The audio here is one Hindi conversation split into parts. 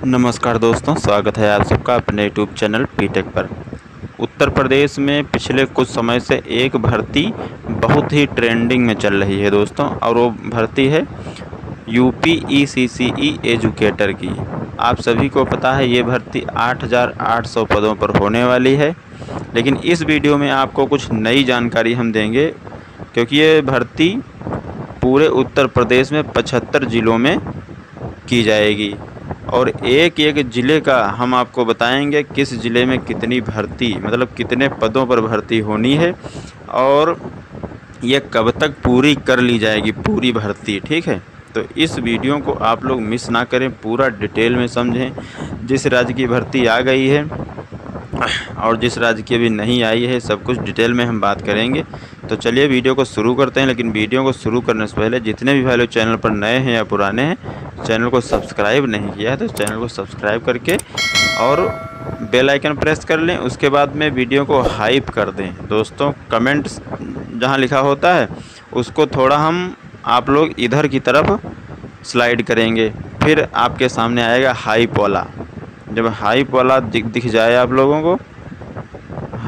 नमस्कार दोस्तों, स्वागत है आप सबका अपने यूट्यूब चैनल पीटेक पर। उत्तर प्रदेश में पिछले कुछ समय से एक भर्ती बहुत ही ट्रेंडिंग में चल रही है दोस्तों, और वो भर्ती है यूपी ईसीसीई एजुकेटर की। आप सभी को पता है ये भर्ती 8,800 पदों पर होने वाली है, लेकिन इस वीडियो में आपको कुछ नई जानकारी हम देंगे, क्योंकि ये भर्ती पूरे उत्तर प्रदेश में 75 ज़िलों में की जाएगी और एक एक ज़िले का हम आपको बताएंगे किस ज़िले में कितनी भर्ती, मतलब कितने पदों पर भर्ती होनी है और ये कब तक पूरी कर ली जाएगी पूरी भर्ती। ठीक है, तो इस वीडियो को आप लोग मिस ना करें, पूरा डिटेल में समझें। जिस राज्य की भर्ती आ गई है और जिस राज्य की अभी नहीं आई है, सब कुछ डिटेल में हम बात करेंगे। तो चलिए वीडियो को शुरू करते हैं। लेकिन वीडियो को शुरू करने से पहले जितने भी भाई लोग चैनल पर नए हैं या पुराने हैं, चैनल को सब्सक्राइब नहीं किया है तो चैनल को सब्सक्राइब करके और बेल आइकन प्रेस कर लें। उसके बाद में वीडियो को हाइप कर दें दोस्तों। कमेंट्स जहां लिखा होता है उसको थोड़ा हम आप लोग इधर की तरफ स्लाइड करेंगे, फिर आपके सामने आएगा हाइप वाला। जब हाइप वाला दिख जाए आप लोगों को,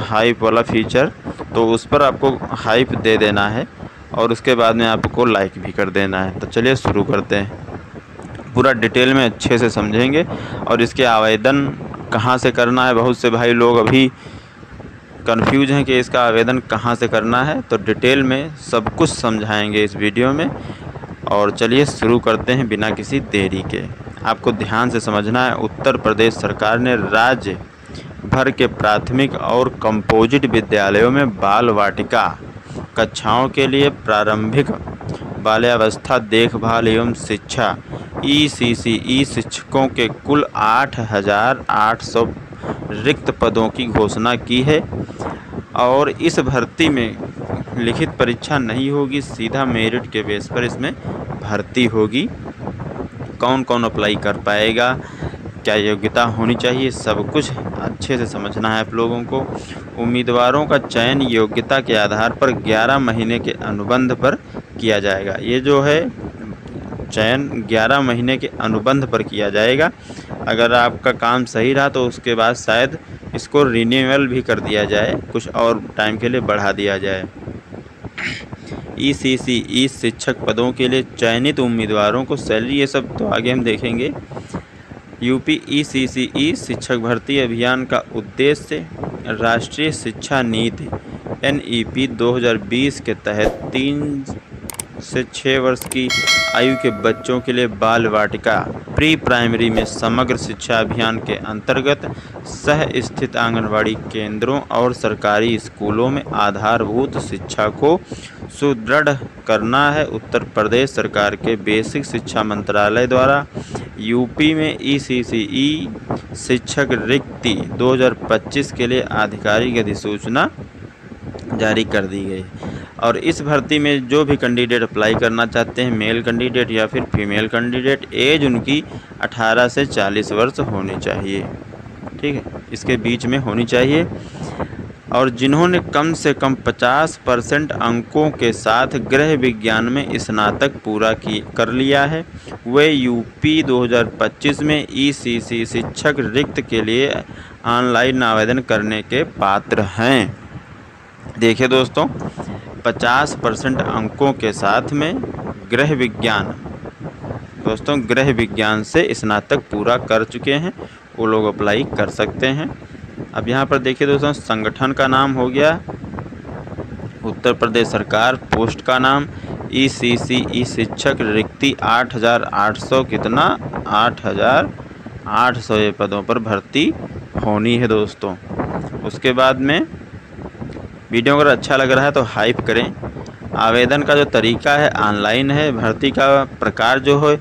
हाइप वाला फीचर, तो उस पर आपको हाइप दे देना है और उसके बाद में आपको लाइक भी कर देना है। तो चलिए शुरू करते हैं। पूरा डिटेल में अच्छे से समझेंगे और इसके आवेदन कहाँ से करना है। बहुत से भाई लोग अभी कंफ्यूज हैं कि इसका आवेदन कहाँ से करना है, तो डिटेल में सब कुछ समझाएंगे इस वीडियो में। और चलिए शुरू करते हैं बिना किसी देरी के। आपको ध्यान से समझना है, उत्तर प्रदेश सरकार ने राज्य भर के प्राथमिक और कंपोजिट विद्यालयों में बाल वाटिका कक्षाओं के लिए प्रारंभिक बाल्यावस्था देखभाल एवं शिक्षा ईसीसीई शिक्षकों के कुल 8,800 रिक्त पदों की घोषणा की है। और इस भर्ती में लिखित परीक्षा नहीं होगी, सीधा मेरिट के बेस पर इसमें भर्ती होगी। कौन कौन अप्लाई कर पाएगा, क्या योग्यता होनी चाहिए, सब कुछ अच्छे से समझना है आप लोगों को। उम्मीदवारों का चयन योग्यता के आधार पर 11 महीने के अनुबंध पर किया जाएगा। ये जो है चयन 11 महीने के अनुबंध पर किया जाएगा। अगर आपका काम सही रहा तो उसके बाद शायद इसको रिन्यूअल भी कर दिया जाए, कुछ और टाइम के लिए बढ़ा दिया जाए। ईसीसीई शिक्षक पदों के लिए चयनित उम्मीदवारों को सैलरी, ये सब तो आगे हम देखेंगे। यूपी ईसीसीई शिक्षक भर्ती अभियान का उद्देश्य राष्ट्रीय शिक्षा नीति NEP 2020 के तहत 3 से 6 वर्ष की आयु के बच्चों के लिए बाल वाटिका प्री प्राइमरी में समग्र शिक्षा अभियान के अंतर्गत सह स्थित आंगनवाड़ी केंद्रों और सरकारी स्कूलों में आधारभूत शिक्षा को सुदृढ़ करना है। उत्तर प्रदेश सरकार के बेसिक शिक्षा मंत्रालय द्वारा यूपी में ईसीसीई शिक्षक रिक्ति 2025 के लिए आधिकारिक अधिसूचना जारी कर दी गई। और इस भर्ती में जो भी कैंडिडेट अप्लाई करना चाहते हैं, मेल कैंडिडेट या फिर फीमेल कैंडिडेट, एज उनकी 18 से 40 वर्ष होनी चाहिए। ठीक है, इसके बीच में होनी चाहिए। और जिन्होंने कम से कम 50% अंकों के साथ गृह विज्ञान में स्नातक पूरा कर लिया है, वे यूपी 2025 में ईसीसी शिक्षक रिक्त के लिए ऑनलाइन आवेदन करने के पात्र हैं। देखिए दोस्तों, 50% अंकों के साथ में गृह विज्ञान, दोस्तों गृह विज्ञान से स्नातक पूरा कर चुके हैं, वो लोग अप्लाई कर सकते हैं। अब यहाँ पर देखिए दोस्तों, संगठन का नाम हो गया उत्तर प्रदेश सरकार, पोस्ट का नाम ईसीसीई शिक्षक रिक्ति 8,800 कितना 8,800 ये पदों पर भर्ती होनी है दोस्तों। उसके बाद में वीडियो अगर अच्छा लग रहा है तो हाइप करें। आवेदन का जो तरीका है ऑनलाइन है। भर्ती का प्रकार जो है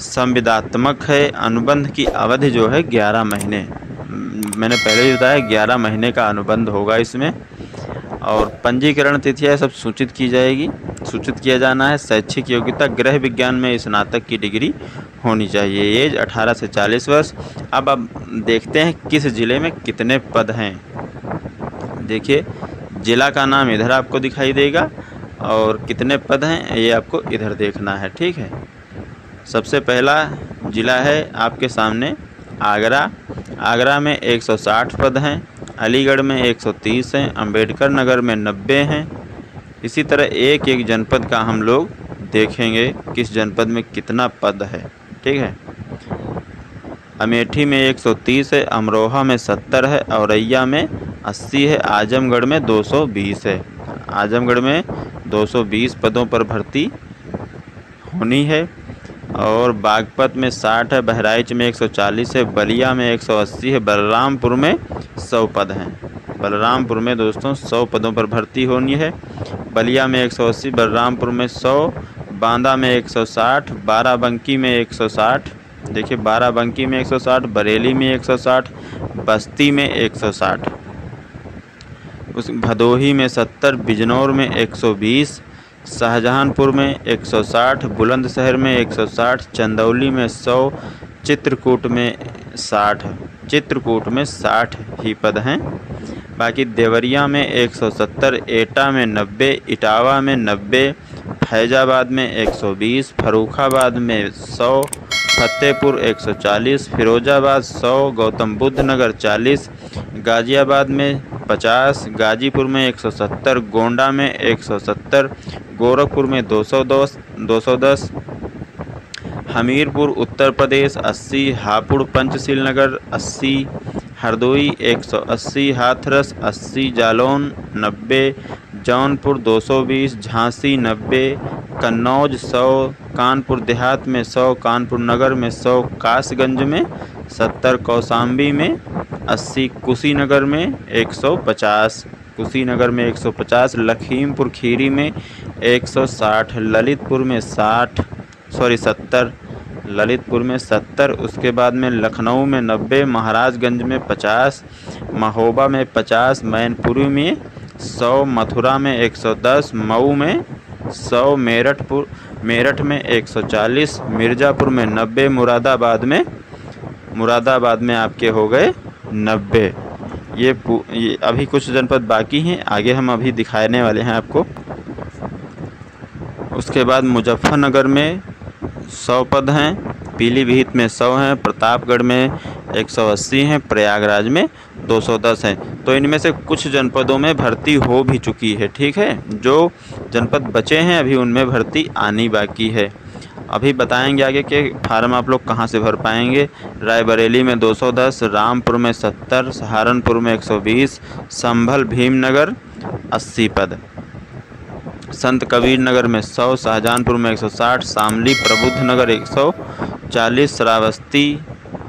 संविदात्मक है। अनुबंध की अवधि जो है 11 महीने, मैंने पहले भी बताया 11 महीने का अनुबंध होगा इसमें। और पंजीकरण तिथि है सब सूचित की जाएगी, सूचित किया जाना है। शैक्षिक योग्यता गृह विज्ञान में स्नातक की डिग्री होनी चाहिए। एज 18 से 40 वर्ष। अब देखते हैं किस ज़िले में कितने पद हैं। देखिए, ज़िला का नाम इधर आपको दिखाई देगा और कितने पद हैं ये आपको इधर देखना है। ठीक है, सबसे पहला ज़िला है आपके सामने आगरा में 160 पद हैं, अलीगढ़ में 130 हैं, अंबेडकर नगर में 90 हैं। इसी तरह एक एक जनपद का हम लोग देखेंगे किस जनपद में कितना पद है। ठीक है, अमेठी में 130 है, अमरोहा में 70 है, औरैया में 80 है, आजमगढ़ में 220 है। आजमगढ़ में 220 पदों पर भर्ती होनी है। और बागपत में 60 है, बहराइच में 140 है, बलिया में 180 है, बलरामपुर में 100 पद हैं। बलरामपुर में दोस्तों 100 पदों पर भर्ती होनी है। बलिया में 180, बलरामपुर में 100, बांदा में 160, बाराबंकी में 160, देखिए बाराबंकी में 160, बरेली में 160, बस्ती में 160, उस भदोही में 70, बिजनौर में 120, शाहजहांपुर में 160, बुलंदशहर में 160, चंदौली में 100, चित्रकूट में 60 ही पद हैं। बाकी देवरिया में 170, एटा में 90, इटावा में 90, फैजाबाद में 120, फर्रुखाबाद में 100, फतेहपुर 140, फिरोजाबाद 100, गौतम बुद्ध नगर 40, गाजियाबाद में 50, गाजीपुर में 170, गोंडा में 170, गोरखपुर में 210, हमीरपुर उत्तर प्रदेश 80, हापुड़ पंचशील नगर 80, हरदोई 180, हाथरस 80, जालौन 90, जौनपुर 220, झांसी 90, कन्नौज 100, कानपुर देहात में 100, कानपुर नगर में 100, कासगंज में 70, कौशाम्बी में 80, कुशीनगर में 150, कुशीनगर में 150, लखीमपुर खीरी में 160, ललितपुर में 70, ललितपुर में 70, उसके बाद में लखनऊ में 90, महाराजगंज में 50, महोबा में 50, मैनपुरी में 100, मथुरा में 110, मऊ में 100, मेरठ में 140, मिर्ज़ापुर में 90, मुरादाबाद में आपके हो गए 90। ये अभी कुछ जनपद बाकी हैं, आगे हम अभी दिखाने वाले हैं आपको। उसके बाद मुजफ्फरनगर में 100 पद हैं, पीलीभीत में 100 हैं, प्रतापगढ़ में 180 हैं, प्रयागराज में 210 हैं। तो इनमें से कुछ जनपदों में भर्ती हो भी चुकी है। ठीक है, जो जनपद बचे हैं अभी उनमें भर्ती आनी बाकी है। अभी बताएंगे आगे कि फार्म आप लोग कहाँ से भर पाएंगे। रायबरेली में 210, रामपुर में 70, सहारनपुर में 120, संभल भीमनगर 80 पद, संत कबीर नगर में 100, शाहजहांपुर में 160, शामली प्रबुद्ध नगर 140, श्रावस्ती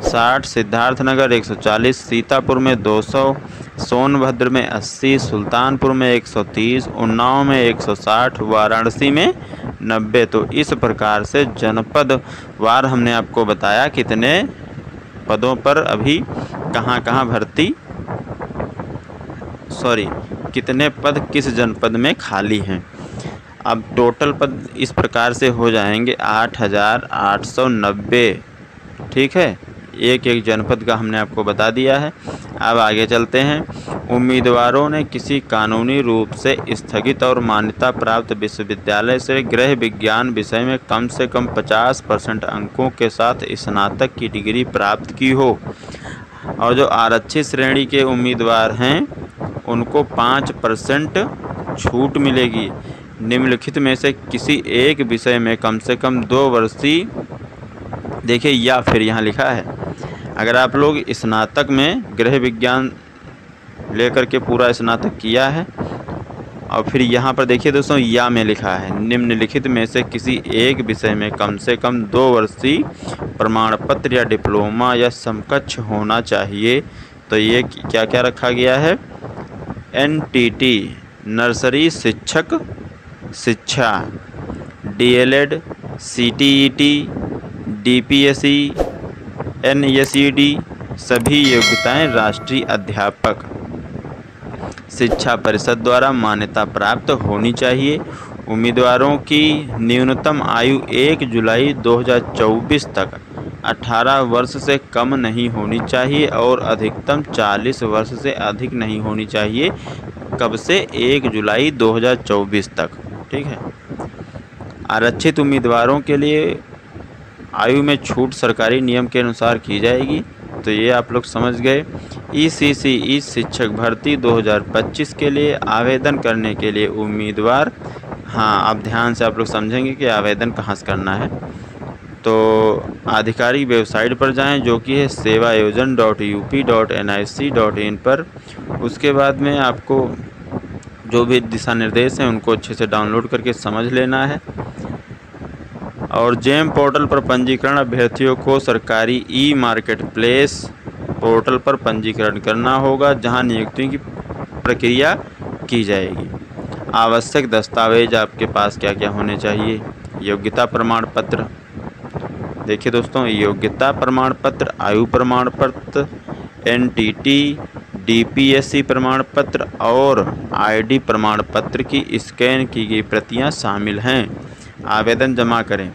60, सिद्धार्थनगर 140, सीतापुर में 200, सोनभद्र में 80, सुल्तानपुर में 130, उन्नाव में 160, वाराणसी में 90। तो इस प्रकार से जनपद वार हमने आपको बताया कितने पदों पर अभी कहाँ भर्ती कितने पद किस जनपद में खाली हैं। अब टोटल पद इस प्रकार से हो जाएंगे 8890। ठीक है, एक एक जनपद का हमने आपको बता दिया है। अब आगे चलते हैं। उम्मीदवारों ने किसी कानूनी रूप से स्थगित और मान्यता प्राप्त विश्वविद्यालय से गृह विज्ञान विषय में कम से कम 50% अंकों के साथ स्नातक की डिग्री प्राप्त की हो, और जो आरक्षित श्रेणी के उम्मीदवार हैं उनको 5% छूट मिलेगी। निम्नलिखित में से किसी एक विषय में कम से कम 2 वर्षीय, देखिए या फिर यहाँ लिखा है, अगर आप लोग स्नातक में गृह विज्ञान लेकर के पूरा स्नातक किया है, और फिर यहाँ पर देखिए दोस्तों या में लिखा है निम्नलिखित में से किसी एक विषय में कम से कम 2 वर्षीय प्रमाण पत्र या डिप्लोमा या समकक्ष होना चाहिए। तो ये क्या क्या रखा गया है, NTT नर्सरी शिक्षक शिक्षा, DLED, CTET, DPSE, NSED सभी योग्यताएं राष्ट्रीय अध्यापक शिक्षा परिषद द्वारा मान्यता प्राप्त होनी चाहिए। उम्मीदवारों की न्यूनतम आयु 1 जुलाई 2024 तक 18 वर्ष से कम नहीं होनी चाहिए और अधिकतम 40 वर्ष से अधिक नहीं होनी चाहिए। कब से? 1 जुलाई 2024 तक। ठीक है। आरक्षित उम्मीदवारों के लिए आयु में छूट सरकारी नियम के अनुसार की जाएगी। तो ये आप लोग समझ गए। ECCE शिक्षक भर्ती 2025 के लिए आवेदन करने के लिए उम्मीदवार, हाँ आप ध्यान से आप लोग समझेंगे कि आवेदन कहाँ से करना है। तो आधिकारिक वेबसाइट पर जाएं जो कि है sevayojan.up.nic.in पर। उसके बाद में आपको जो भी दिशा निर्देश हैं उनको अच्छे से डाउनलोड करके समझ लेना है। और जेम पोर्टल पर पंजीकरण अभ्यर्थियों को सरकारी ई-मार्केटप्लेस पोर्टल पर पंजीकरण करना होगा, जहां नियुक्ति की प्रक्रिया की जाएगी। आवश्यक दस्तावेज आपके पास क्या क्या होने चाहिए? योग्यता प्रमाण पत्र, देखिए दोस्तों, योग्यता प्रमाण पत्र, आयु प्रमाण पत्र, NTT DPSC प्रमाण पत्र और ID प्रमाण पत्र की स्कैन की गई प्रतियां शामिल हैं। आवेदन जमा करें।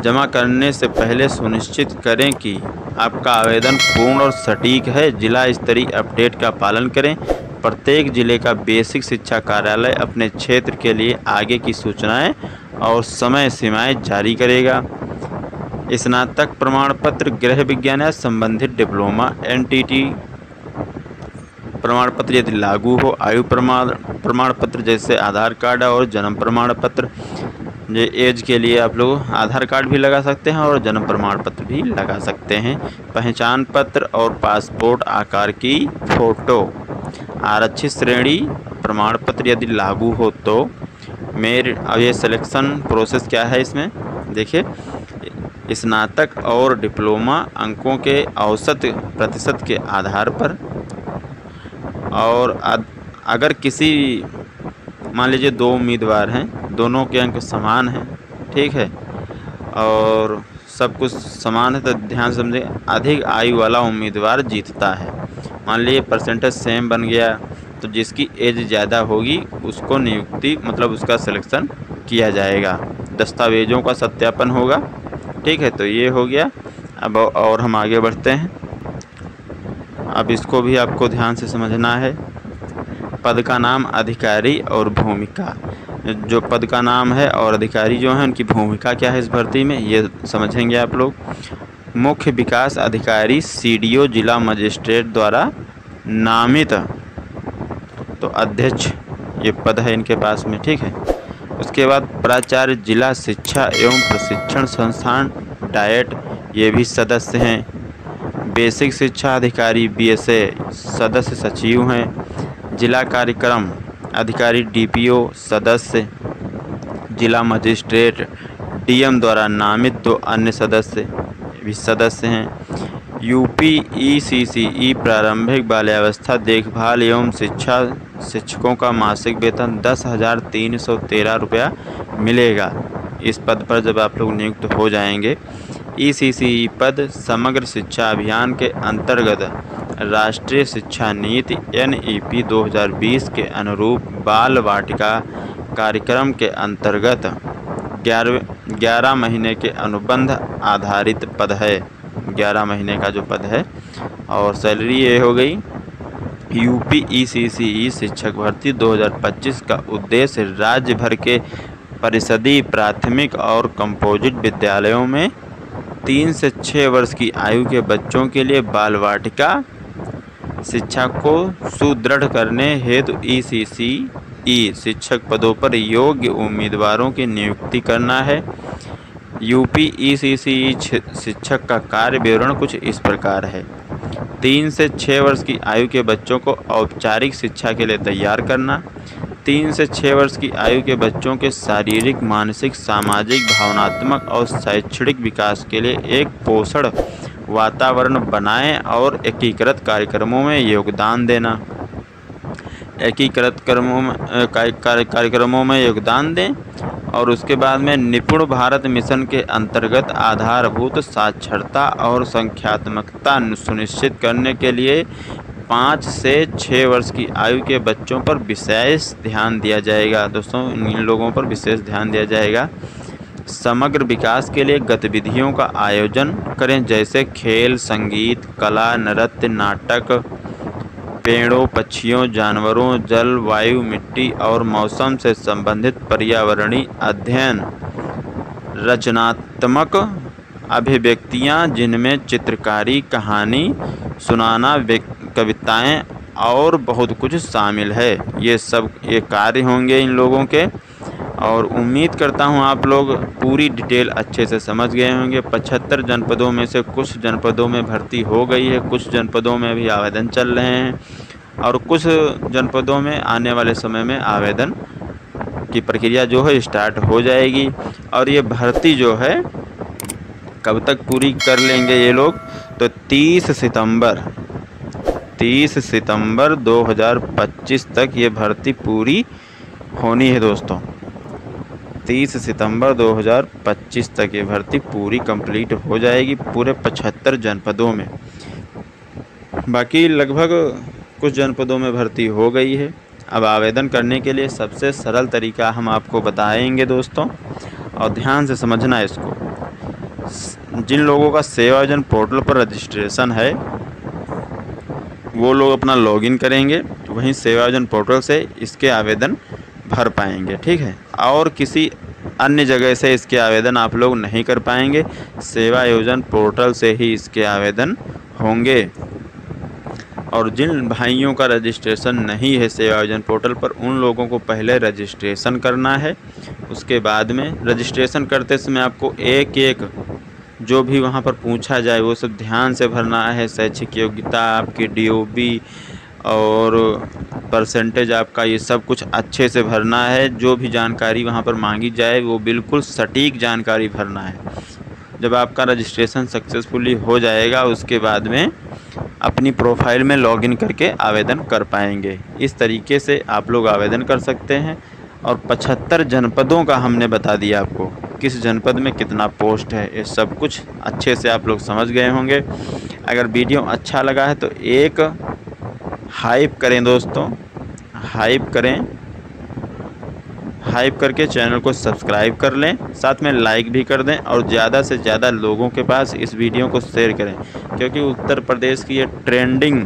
जमा करने से पहले सुनिश्चित करें कि आपका आवेदन पूर्ण और सटीक है। जिला स्तरीय अपडेट का पालन करें। प्रत्येक जिले का बेसिक शिक्षा कार्यालय अपने क्षेत्र के लिए आगे की सूचनाएं और समय सीमाएं जारी करेगा। स्नातक प्रमाण पत्र, गृह विज्ञान या संबंधित डिप्लोमा, NTT प्रमाण पत्र यदि लागू हो, आयु प्रमाण पत्र जैसे आधार कार्ड और जन्म प्रमाण पत्र। ये एज के लिए आप लोग आधार कार्ड भी लगा सकते हैं और जन्म प्रमाण पत्र भी लगा सकते हैं। पहचान पत्र और पासपोर्ट आकार की फ़ोटो। आरक्षित श्रेणी प्रमाण पत्र यदि लागू हो तो अब ये सिलेक्शन प्रोसेस क्या है इसमें देखिए, स्नातक और डिप्लोमा अंकों के औसत प्रतिशत के आधार पर, और अगर किसी मान लीजिए 2 उम्मीदवार हैं, दोनों के अंक समान हैं, ठीक है, और सब कुछ समान है, तो ध्यान समझे, अधिक आयु वाला उम्मीदवार जीतता है। मान लीजिए परसेंटेज सेम बन गया तो जिसकी एज ज़्यादा होगी उसको नियुक्ति मतलब उसका सिलेक्शन किया जाएगा। दस्तावेज़ों का सत्यापन होगा, ठीक है। तो ये हो गया। अब और हम आगे बढ़ते हैं। अब इसको भी आपको ध्यान से समझना है। पद का नाम, अधिकारी और भूमिका। जो पद का नाम है और अधिकारी जो हैं उनकी भूमिका क्या है इस भर्ती में, ये समझेंगे आप लोग। मुख्य विकास अधिकारी CDO जिला मजिस्ट्रेट द्वारा नामित, तो अध्यक्ष ये पद है इनके पास में, ठीक है। उसके बाद प्राचार्य जिला शिक्षा एवं प्रशिक्षण संस्थान डायट, ये भी सदस्य हैं। बेसिक शिक्षा अधिकारी BSA सदस्य सचिव हैं। जिला कार्यक्रम अधिकारी DPO सदस्य। जिला मजिस्ट्रेट DM द्वारा नामित 2 अन्य सदस्य भी सदस्य हैं। UPECCE प्रारंभिक बाल्यावस्था देखभाल एवं शिक्षा शिक्षकों का मासिक वेतन 10,313 रुपया मिलेगा। इस पद पर जब आप लोग नियुक्त हो जाएंगे। ECCE पद समग्र शिक्षा अभियान के अंतर्गत राष्ट्रीय शिक्षा नीति NEP 2020 के अनुरूप बाल वाटिका कार्यक्रम के अंतर्गत 11 महीने के अनुबंध आधारित पद है। 11 महीने का जो पद है, और सैलरी ये हो गई। UPECCE शिक्षक भर्ती 2025 का उद्देश्य राज्य भर के परिषदीय प्राथमिक और कंपोजिट विद्यालयों में 3 से 6 वर्ष की आयु के बच्चों के लिए बाल वाटिका शिक्षा को सुदृढ़ करने हेतु ECCE शिक्षक पदों पर योग्य उम्मीदवारों की नियुक्ति करना है। UPECCE शिक्षक का कार्य विवरण कुछ इस प्रकार है। 3 से 6 वर्ष की आयु के बच्चों को औपचारिक शिक्षा के लिए तैयार करना। 3 से 6 वर्ष की आयु के बच्चों के शारीरिक, मानसिक, सामाजिक, भावनात्मक और शैक्षणिक विकास के लिए एक पोषण वातावरण बनाएं और एकीकृत कार्यक्रमों में योगदान देना। एकीकृत कार्यक्रमों में योगदान दें। और उसके बाद में निपुण भारत मिशन के अंतर्गत आधारभूत साक्षरता और संख्यात्मकता सुनिश्चित करने के लिए 5 से 6 वर्ष की आयु के बच्चों पर विशेष ध्यान दिया जाएगा। दोस्तों, इन लोगों पर विशेष ध्यान दिया जाएगा। समग्र विकास के लिए गतिविधियों का आयोजन करें, जैसे खेल, संगीत, कला, नृत्य, नाटक, पेड़ों, पक्षियों, जानवरों, जल, वायु, मिट्टी और मौसम से संबंधित पर्यावरणीय अध्ययन, रचनात्मक अभिव्यक्तियाँ जिनमें चित्रकारी, कहानी सुनाना, कविताएँ और बहुत कुछ शामिल है। ये सब ये कार्य होंगे इन लोगों के, और उम्मीद करता हूँ आप लोग पूरी डिटेल अच्छे से समझ गए होंगे। 75 जनपदों में से कुछ जनपदों में भर्ती हो गई है, कुछ जनपदों में अभी आवेदन चल रहे हैं, और कुछ जनपदों में आने वाले समय में आवेदन की प्रक्रिया जो है स्टार्ट हो जाएगी। और ये भर्ती जो है कब तक पूरी कर लेंगे ये लोग, तो 30 सितंबर 2025 तक ये भर्ती पूरी होनी है दोस्तों। 30 सितंबर 2025 तक ये भर्ती पूरी कंप्लीट हो जाएगी पूरे 75 जनपदों में। बाकी लगभग कुछ जनपदों में भर्ती हो गई है। अब आवेदन करने के लिए सबसे सरल तरीका हम आपको बताएंगे दोस्तों, और ध्यान से समझना इसको। जिन लोगों का सेवा योजन पोर्टल पर रजिस्ट्रेशन है वो लोग अपना लॉगिन करेंगे, वहीं सेवा योजन पोर्टल से इसके आवेदन भर पाएंगे, ठीक है। और किसी अन्य जगह से इसके आवेदन आप लोग नहीं कर पाएंगे, सेवा योजन पोर्टल से ही इसके आवेदन होंगे। और जिन भाइयों का रजिस्ट्रेशन नहीं है सेवा योजन पोर्टल पर, उन लोगों को पहले रजिस्ट्रेशन करना है। उसके बाद में रजिस्ट्रेशन करते समय आपको एक एक जो भी वहाँ पर पूछा जाए वो सब ध्यान से भरना है। शैक्षिक योग्यता, आपकी DOB और परसेंटेज आपका, ये सब कुछ अच्छे से भरना है। जो भी जानकारी वहाँ पर मांगी जाए वो बिल्कुल सटीक जानकारी भरना है। जब आपका रजिस्ट्रेशन सक्सेसफुली हो जाएगा उसके बाद में अपनी प्रोफाइल में लॉगिन करके आवेदन कर पाएंगे। इस तरीके से आप लोग आवेदन कर सकते हैं। और 75 जनपदों का हमने बता दिया आपको, किस जनपद में कितना पोस्ट है, ये सब कुछ अच्छे से आप लोग समझ गए होंगे। अगर वीडियो अच्छा लगा है तो एक हाइप करें दोस्तों, हाइप करके चैनल को सब्सक्राइब कर लें, साथ में लाइक भी कर दें, और ज़्यादा से ज़्यादा लोगों के पास इस वीडियो को शेयर करें, क्योंकि उत्तर प्रदेश की ये ट्रेंडिंग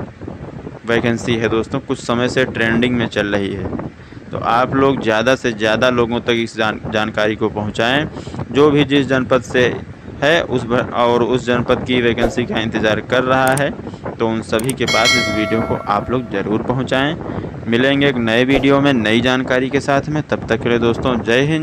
वैकेंसी है दोस्तों, कुछ समय से ट्रेंडिंग में चल रही है। तो आप लोग ज़्यादा से ज़्यादा लोगों तक इस जानकारी को पहुंचाएं। जो भी जिस जनपद से है उस जनपद की वैकेंसी का इंतज़ार कर रहा है, तो उन सभी के पास इस वीडियो को आप लोग ज़रूर पहुंचाएं। मिलेंगे एक नए वीडियो में नई जानकारी के साथ में, तब तक के लिए दोस्तों जय हिंद।